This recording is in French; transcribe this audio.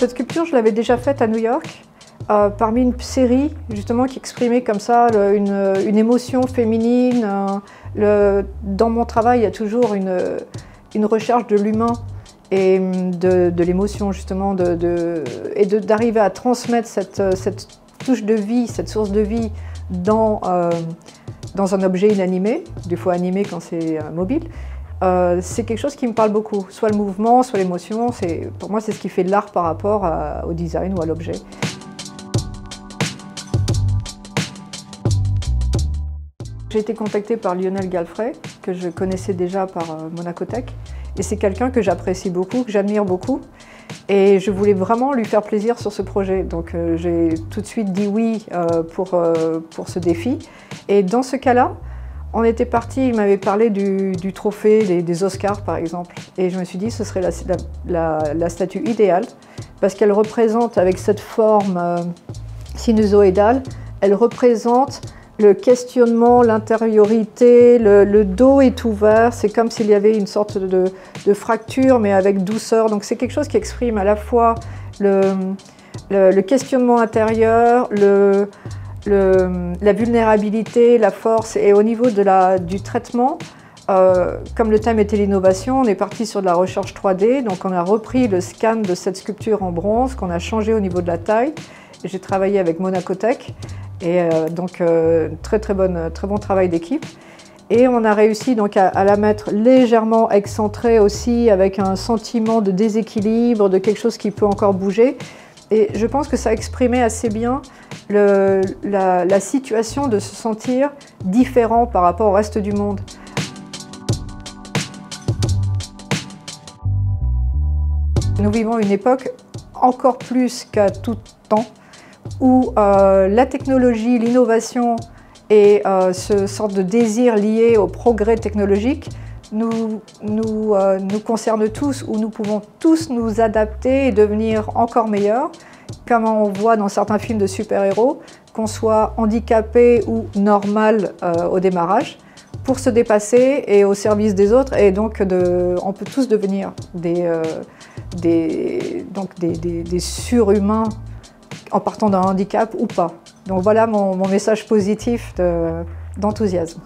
Cette sculpture, je l'avais déjà faite à New York, parmi une série justement qui exprimait comme ça une émotion féminine. Dans mon travail, il y a toujours une recherche de l'humain et de l'émotion justement, et d'arriver à transmettre cette touche de vie, cette source de vie dans un objet inanimé, des fois animé quand c'est mobile. C'est quelque chose qui me parle beaucoup, soit le mouvement, soit l'émotion. Pour moi, c'est ce qui fait de l'art par rapport au design ou à l'objet. J'ai été contactée par Lionel Galfray, que je connaissais déjà par Monacotech. Et c'est quelqu'un que j'apprécie beaucoup, que j'admire beaucoup. Et je voulais vraiment lui faire plaisir sur ce projet. Donc j'ai tout de suite dit oui pour ce défi. Et dans ce cas-là, on était parti, il m'avait parlé du trophée des Oscars par exemple. Et je me suis dit que ce serait la statue idéale parce qu'elle représente, avec cette forme sinusoïdale, elle représente le questionnement, l'intériorité, le dos est ouvert, c'est comme s'il y avait une sorte de fracture mais avec douceur. Donc c'est quelque chose qui exprime à la fois le questionnement intérieur, la vulnérabilité, la force, et au niveau du traitement, comme le thème était l'innovation, on est parti sur de la recherche 3D, donc on a repris le scan de cette sculpture en bronze qu'on a changé au niveau de la taille. J'ai travaillé avec Monacotech, et donc très bon travail d'équipe. Et on a réussi donc à la mettre légèrement excentrée aussi, avec un sentiment de déséquilibre, de quelque chose qui peut encore bouger. Et je pense que ça exprimait assez bien la situation de se sentir différent par rapport au reste du monde. Nous vivons une époque encore plus qu'à tout temps où la technologie, l'innovation et ce sorte de désir lié au progrès technologique nous concerne tous, où nous pouvons tous nous adapter et devenir encore meilleurs, comme on voit dans certains films de super-héros, qu'on soit handicapé ou normal au démarrage, pour se dépasser et au service des autres, et donc on peut tous devenir des surhumains en partant d'un handicap ou pas. Donc voilà mon message positif d'enthousiasme.